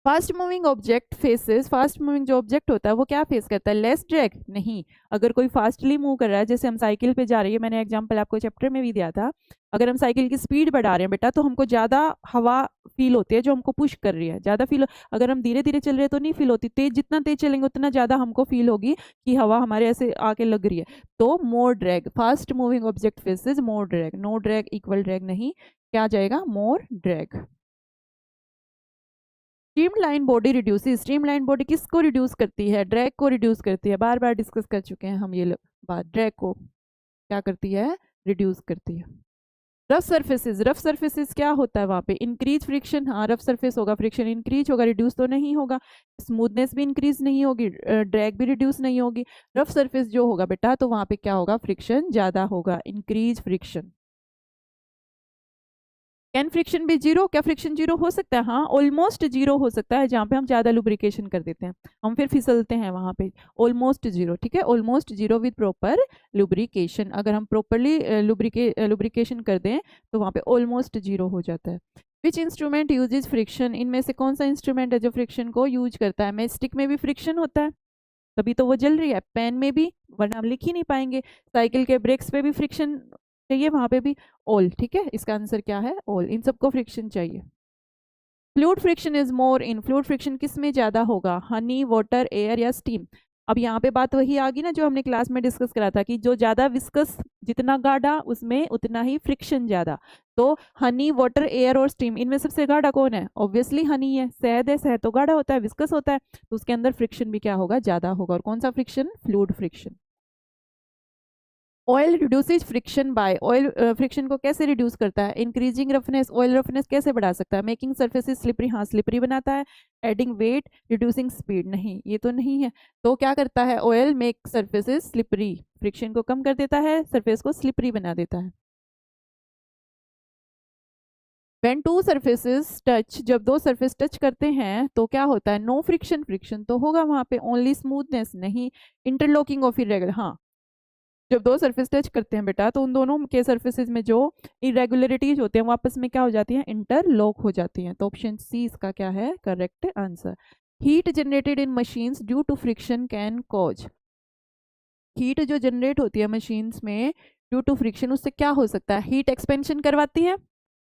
Fast moving object faces, fast moving जो ऑब्जेक्ट होता है वो क्या फेस करता है? Less drag? नहीं। अगर कोई फास्टली मूव कर रहा है, जैसे हम साइकिल पे जा रही है, मैंने एग्जांपल आपको चैप्टर में भी दिया था, अगर हम साइकिल की स्पीड बढ़ा रहे हैं बेटा तो हमको ज़्यादा हवा फील होती है जो हमको पुश कर रही है, ज़्यादा फील। अगर हम धीरे धीरे चल रहे हैं तो नहीं फील होती, तेज जितना तेज चलेंगे उतना ज़्यादा हमको फील होगी कि हवा हमारे ऐसे आके लग रही है। तो more drag, fast moving object faces more drag, no drag equal drag नहीं, क्या जाएगा? More drag. Streamline body reduces, streamline body किसको रिड्यूस करती है? ड्रैग को रिड्यूस करती है, बार बार डिस्कस कर चुके हैं हम ये बात। ड्रैग को क्या करती है? रिड्यूस करती है। रफ सर्फेसिस, रफ सर्फेसिस क्या होता है वहाँ पे? इंक्रीज फ्रिक्शन, हाँ रफ सर्फेस होगा, फ्रिक्शन इंक्रीज होगा, रिड्यूस तो नहीं होगा। स्मूथनेस भी इंक्रीज नहीं होगी, ड्रैग भी रिड्यूस नहीं होगी। रफ सर्फेस जो होगा बेटा तो वहाँ पे क्या होगा? फ्रिक्शन ज़्यादा होगा, इंक्रीज फ्रिक्शन। कैन फ्रिक्शन भी जीरो, क्या फ्रिक्शन जीरो हो सकता है? हाँ ऑलमोस्ट जीरो हो सकता है, जहाँ पे हम ज़्यादा लुब्रिकेशन कर देते हैं, हम फिर फिसलते हैं वहाँ पे। ऑलमोस्ट जीरो, ठीक है, almost zero with proper lubrication. अगर हम प्रॉपरली लुब्रिकेशन कर दें तो वहाँ पे ऑलमोस्ट जीरो हो जाता है। विच इंस्ट्रूमेंट यूजेज फ्रिक्शन, इनमें से कौन सा इंस्ट्रूमेंट है जो फ्रिक्शन को यूज करता है? मैस्टिक में भी फ्रिक्शन होता है, तभी तो वो जल रही है। पेन में भी, वरना हम लिख ही नहीं पाएंगे। साइकिल के ब्रेक्स पे भी फ्रिक्शन चाहिए, वहां पे भी। ऑल, ठीक है, इसका आंसर क्या है? ऑल, इन सबको फ्रिक्शन चाहिए। Fluid friction is more in, fluid friction किस में ज्यादा होगा? हनी, वाटर, एयर या स्टीम? अब यहाँ पे बात वही आ गई ना जो हमने क्लास में डिस्कस करा था कि जो ज्यादा विस्कस, जितना गाढ़ा उसमें उतना ही फ्रिक्शन ज्यादा। तो हनी, वाटर, एयर और स्टीम, इनमें सबसे गाढ़ा कौन है? ऑब्वियसली हनी है। शहद है, शहद तो गाढ़ा होता है, विस्कस होता है, तो उसके अंदर फ्रिक्शन भी क्या होगा? ज्यादा होगा। और कौन सा friction? Fluid friction. Oil reduces friction by, oil friction को कैसे रिड्यूस करता है? इंक्रीजिंग रफनेस, ऑयल रफनेस कैसे बढ़ा सकता है? मेकिंग सरफेसेस स्लिपरी, हाँ स्लिपरी बनाता है। एडिंग वेट, रिड्यूसिंग स्पीड, नहीं ये तो नहीं है। तो क्या करता है oil? Make surfaces slippery, friction को कम कर देता है, सरफेस को स्लिपरी बना देता है। When two surfaces touch, जब दो सरफेस टच करते हैं तो क्या होता है? नो फ्रिक्शन, फ्रिक्शन तो होगा वहां पे। ओनली स्मूथनेस, नहीं। इंटरलॉकिंग ऑफ इरेगुलर, हाँ जब दो सरफेस टच करते हैं बेटा तो उन दोनों के सरफेसेस में जो इरेगुलरिटीज होते हैं वो आपस में क्या हो जाती हैं? इंटरलॉक हो जाती हैं। तो ऑप्शन सी इसका क्या है? Correct answer. Heat generated in machines due to friction can cause, heat जो जनरेट होती है मशीन्स में ड्यू टू फ्रिक्शन, उससे क्या हो सकता है? हीट एक्सपेंशन करवाती है,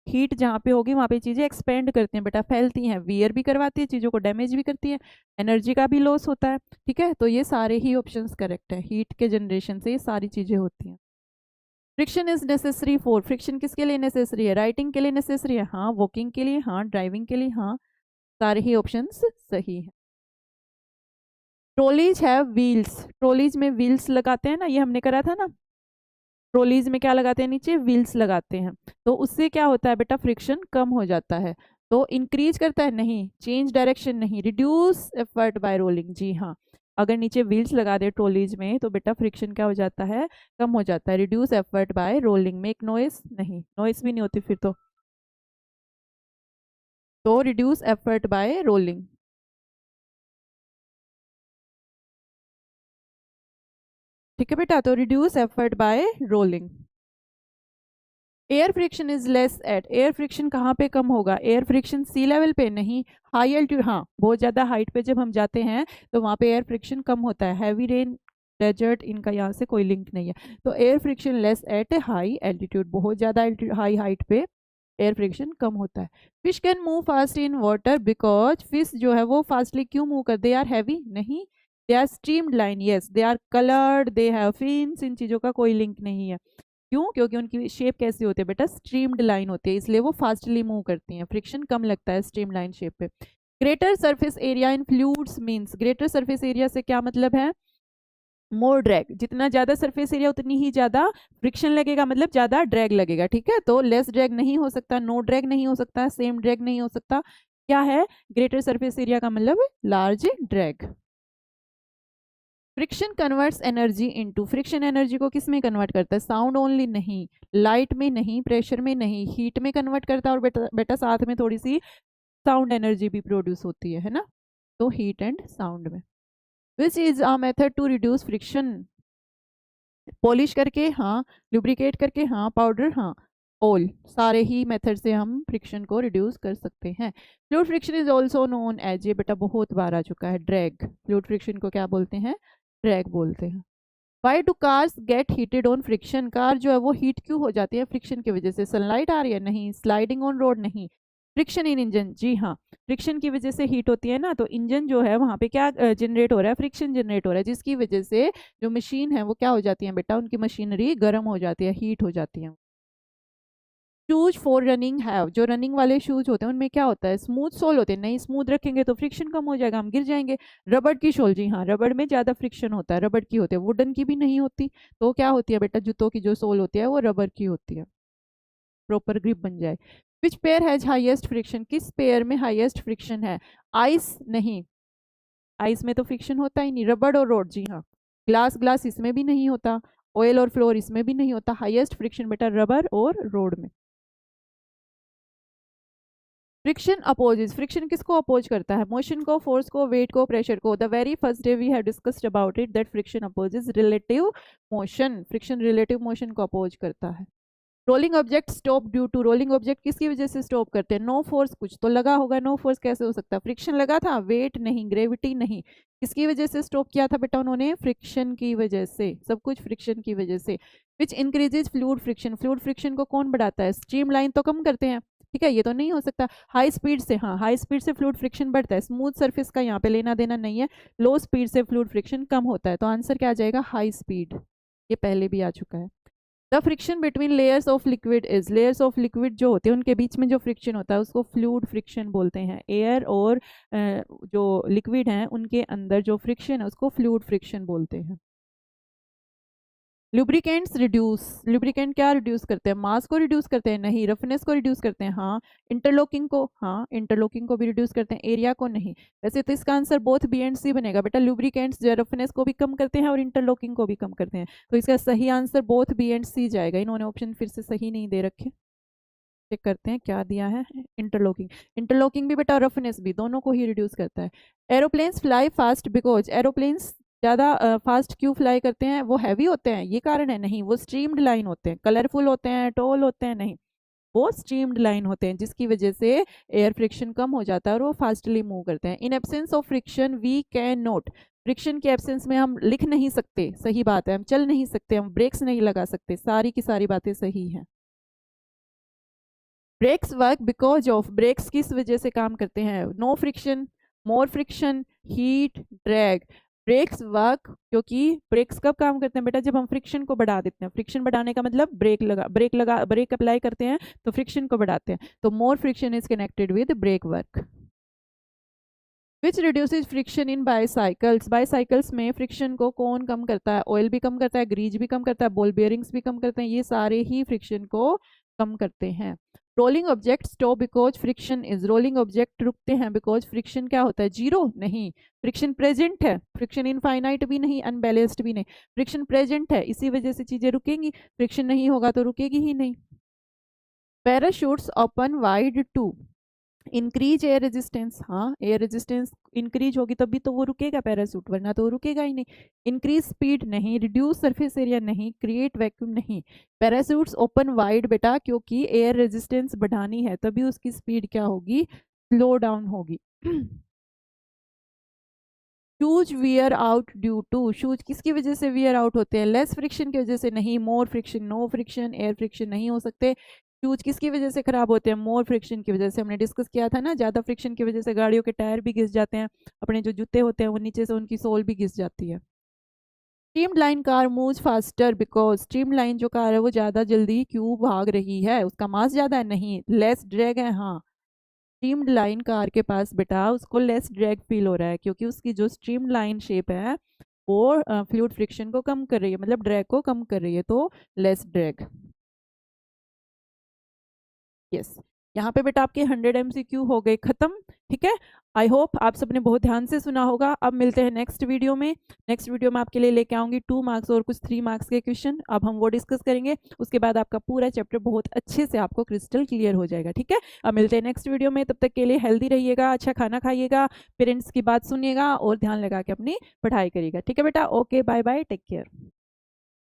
हीट जहाँ पे होगी वहाँ पे चीज़ें एक्सपेंड करती हैं बेटा, फैलती हैं। वियर भी करवाती है, चीज़ों को डैमेज भी करती है, एनर्जी का भी लॉस होता है, ठीक है। तो ये सारे ही ऑप्शंस करेक्ट है, हीट के जनरेशन से ये सारी चीज़ें होती हैं। Friction is necessary for, friction किसके लिए नेसेसरी है? राइटिंग के लिए नेसेसरी है, हाँ। वॉकिंग के लिए, हाँ। ड्राइविंग के लिए, हाँ। सारे ही ऑप्शंस सही है। ट्रॉलीज है व्हील्स, ट्रॉलीज में व्हील्स लगाते हैं ना, ये हमने करा था ना। ट्रॉलीज में क्या लगाते हैं? नीचे व्हील्स लगाते हैं, तो उससे क्या होता है बेटा? फ्रिक्शन कम हो जाता है। तो इंक्रीज करता है? नहीं। Change direction? नहीं। रिड्यूस एफर्ट बाय रोलिंग, जी हाँ। अगर नीचे व्हील्स लगा दे ट्रॉलीज में तो बेटा फ्रिक्शन क्या हो जाता है? कम हो जाता है। Reduce effort bye rolling. Make noise? नहीं, नॉइस भी नहीं होती फिर तो रिड्यूस एफर्ट बाय रोलिंग। ठीक है बेटा, तो reduce effort bye rolling. Air friction is less at, air friction कहाँ पे कम होगा? एयर फ्रिक्शन सी लेवल पे? नहीं। हाई एल्टीट्यूड, हाँ बहुत ज़्यादा हाइट पे जब हम जाते हैं तो वहाँ पे एयर फ्रिक्शन कम होता है। हैवी रेन, डेजर्ट, इनका यहाँ से कोई लिंक नहीं है। तो air friction less at high altitude, बहुत ज़्यादा हाई हाइट पे एयर फ्रिक्शन कम होता है। Fish can move fast in water because fish जो है वो फास्टली क्यों मूव कर, दे आर हैवी, नहीं, they are streamlined, yes, they are coloured, they have fins, इन चीज़ों का कोई लिंक नहीं है। क्यों? क्योंकि उनकी शेप कैसी होती है बेटा, स्ट्रीम्ड लाइन होती है, इसलिए वो फास्टली मूव करती हैं, फ्रिक्शन कम लगता है स्ट्रीम लाइन शेप पे। Greater surface area in fluids means, greater surface area से क्या मतलब है, मोर ड्रैग, जितना ज्यादा सरफेस एरिया उतनी ही ज्यादा फ्रिक्शन लगेगा, मतलब ज्यादा ड्रैग लगेगा, ठीक है। तो लेस ड्रैग नहीं हो सकता, नो ड्रैग नहीं हो सकता, सेम ड्रैग नहीं हो सकता, क्या है, ग्रेटर सरफेस एरिया का मतलब large drag. Friction converts energy into, friction energy को किस में कन्वर्ट करता है, साउंड ओनली नहीं, लाइट में नहीं, प्रेशर में नहीं, हीट में कन्वर्ट करता है, और बेटा साथ में थोड़ी सी साउंड एनर्जी भी प्रोड्यूस होती है ना, तो हीट एंड साउंड में। Which is a method to reduce friction, polish करके हाँ, लुब्रिकेट करके हाँ, पाउडर हाँ, ऑल, सारे ही मेथड से हम फ्रिक्शन को रिड्यूस कर सकते हैं। Fluid friction is also known as, ये बेटा बहुत बार आ चुका है, ड्रैग, फ्लूइड फ्रिक्शन को क्या बोलते हैं, ड्रैग बोलते हैं। Why do cars gate heated on friction, car जो है वो हीट क्यों हो जाती है फ्रिक्शन की वजह से, सनलाइट आ रही है, नहीं, स्लाइडिंग ऑन रोड, नहीं, फ्रिक्शन इन इंजन, जी हाँ, फ्रिक्शन की वजह से हीट होती है ना, तो इंजन जो है वहां पे क्या जनरेट हो रहा है, फ्रिक्शन जनरेट हो रहा है, जिसकी वजह से जो मशीन है वो क्या हो जाती है बेटा, उनकी मशीनरी गर्म हो जाती है, हीट हो जाती है। शूज फॉर रनिंग हैव, जो रनिंग वाले शूज होते हैं उनमें क्या होता है, स्मूथ सोल होते हैं, नहीं स्मूथ रखेंगे तो फ्रिक्शन कम हो जाएगा, हम गिर जाएंगे। रबड़ की सोल, जी हाँ, रबड़ में ज्यादा फ्रिक्शन होता है, रबड़ की होती है, वुडन की भी नहीं होती, तो क्या होती है बेटा, जूतों की जो सोल होती है वो रबड़ की होती है, प्रॉपर ग्रिप बन जाए। Which pair has highest friction, किस पेयर में हाईएस्ट फ्रिक्शन है, आइस, नहीं, आइस में तो फ्रिक्शन होता ही नहीं, रबड़ और रोड, जी हाँ, ग्लास, ग्लास इसमें भी नहीं होता, ऑयल और फ्लोर इसमें भी नहीं होता, हाईएस्ट फ्रिक्शन बेटा रबर और रोड में। फ्रिक्शन अपोजेस, फ्रिक्शन किसको अपोज करता है, मोशन को, फोर्स को, वेट को, प्रेशर को। The very first day we have discussed about it that friction opposes relative motion, friction relative motion को अपोज करता है। Rolling object stop due to, rolling object किसकी वजह से स्टॉप करते हैं, नो फोर्स, कुछ तो लगा होगा, नो फोर्स कैसे हो सकता है, फ्रिक्शन लगा था, वेट नहीं, ग्रेविटी नहीं, किसकी वजह से स्टॉप किया था बेटा उन्होंने, फ्रिक्शन की वजह से, सब कुछ फ्रिक्शन की वजह से। विच increases fluid friction, fluid friction को कौन बढ़ाता है, स्ट्रीम लाइन तो कम करते हैं, ठीक है, ये तो नहीं हो सकता। हाई स्पीड से, हाँ, हाई स्पीड से फ्लूइड फ्रिक्शन बढ़ता है, स्मूथ सरफेस का यहाँ पे लेना देना नहीं है, लो स्पीड से फ्लूइड फ्रिक्शन कम होता है, तो आंसर क्या आ जाएगा, हाई स्पीड, ये पहले भी आ चुका है। The friction between layers of liquid is, layers of liquid जो होते हैं उनके बीच में जो फ्रिक्शन होता है उसको फ्लूइड फ्रिक्शन बोलते हैं, एयर और जो लिक्विड हैं उनके अंदर जो फ्रिक्शन है उसको फ्लूइड फ्रिक्शन बोलते हैं। लुब्रिकेंट्स रिड्यूस, लुब्रिकेंट क्या रिड्यूस करते हैं, मास को रिड्यूस करते हैं, नहीं, रफनेस को रिड्यूस करते हैं, हाँ, इंटरलॉकिंग को, हाँ, इंटरलॉकिंग को भी रिड्यूस करते हैं, एरिया को नहीं। वैसे तो इसका आंसर बोथ बी एंड सी बनेगा बेटा, लुब्रिकेंट्स जो रफनेस को भी कम करते हैं और इंटरलॉकिंग को भी कम करते हैं, तो इसका सही आंसर बोथ बी एंड सी जाएगा। इन्होंने ऑप्शन फिर से सही नहीं दे रखे, चेक करते हैं क्या दिया है, इंटरलॉकिंग, इंटरलॉकिंग भी बेटा रफनेस भी, दोनों को ही रिड्यूस करता है। Aeroplanes fly fast because, aeroplanes ज़्यादा फास्ट क्यों फ्लाई करते हैं, वो हैवी होते हैं, ये कारण है, नहीं, वो स्ट्रीम्ड लाइन होते हैं, कलरफुल होते हैं, टॉल होते हैं, नहीं, वो स्ट्रीम्ड लाइन होते हैं, जिसकी वजह से एयर फ्रिक्शन कम हो जाता है और वो फास्टली मूव करते हैं। In absence of friction we can not, friction के एब्सेंस में हम लिख नहीं सकते, सही बात है, हम चल नहीं सकते, हम ब्रेक्स नहीं लगा सकते, सारी की सारी बातें सही हैं। Brakes work because of, brakes किस वजह से काम करते हैं, no friction, more friction, heat, drag. Brakes work, क्योंकि ब्रेक्स कब काम करते हैं बेटा, जब हम फ्रिक्शन को बढ़ा देते हैं, फ्रिक्शन बढ़ाने का मतलब ब्रेक अप्लाई करते हैं तो फ्रिक्शन को बढ़ाते हैं, तो more friction is connected with brake work. Which reduces friction in bicycles, bicycles में फ्रिक्शन को कौन कम करता है, ऑयल भी कम करता है, ग्रीज भी कम करता है, बॉल बेयरिंग्स भी कम करते हैं, ये सारे ही फ्रिक्शन को कम करते हैं। Rolling object stop because friction is, rolling object रुकते हैं बिकॉज फ्रिक्शन क्या होता है, जीरो, नहीं, फ्रिक्शन प्रेजेंट है, फ्रिक्शन इनफाइनाइट भी नहीं, अनबैलेंस्ड भी नहीं, फ्रिक्शन प्रेजेंट है, इसी वजह से चीजें रुकेंगी, फ्रिक्शन नहीं होगा तो रुकेगी ही नहीं। Parachutes open wide to increase air resistance, हाँ, एयर रेजिस्टेंस इंक्रीज होगी तभी तो वो रुकेगा पैरासूट, वरना तो वो रुकेगा ही नहीं। इंक्रीज स्पीड नहीं, रिड्यूस सरफेस एरिया नहीं, क्रिएट वैक्यूम नहीं। पैरासूट्स ओपन वाइड बेटा क्योंकि एयर रेजिस्टेंस बढ़ानी है, तभी उसकी स्पीड क्या होगी, स्लो डाउन होगी। Shoes wear out due to, shoes किसकी वजह से वियर आउट होते हैं, लेस फ्रिक्शन की वजह से, नहीं, more friction, no friction, air friction नहीं हो सकते, शूज किसकी वजह से खराब होते हैं? मोर फ्रिक्शन की वजह से। हमने डिस्कस किया था ना, ज़्यादा फ्रिक्शन की वजह से गाड़ियों के टायर भी घिस जाते हैं, अपने जो जूते होते हैं वो नीचे से उनकी सोल भी घिस जाती है। Streamline car moves faster because, streamline जो कार है वो ज़्यादा जल्दी क्यों भाग रही है? उसका मास ज़्यादा है? नहीं, लेस ड्रैग है। हाँ, स्ट्रीमलाइन कार के पास बेटा उसको लेस ड्रैग फील हो रहा है, क्योंकि उसकी जो स्ट्रीमलाइन शेप है वो फ्लूइड फ्रिक्शन को कम कर रही है, मतलब ड्रैग को कम कर रही है, तो लेस ड्रैग। यस, यहाँ पे बेटा आपके 100 MCQ हो गए खत्म। ठीक है, आई होप आप सबने बहुत ध्यान से सुना होगा। अब मिलते हैं नेक्स्ट वीडियो में। नेक्स्ट वीडियो में आपके लिए लेके आऊंगी 2 मार्क्स और कुछ 3 मार्क्स के क्वेश्चन। अब हम वो डिस्कस करेंगे, उसके बाद आपका पूरा चैप्टर बहुत अच्छे से आपको क्रिस्टल क्लियर हो जाएगा। ठीक है, अब मिलते हैं नेक्स्ट वीडियो में। तब तक के लिए हेल्दी रहिएगा, अच्छा खाना खाइएगा, पेरेंट्स की बात सुनिएगा और ध्यान लगा के अपनी पढ़ाई करिएगा। ठीक है बेटा, okay, bye bye, take care.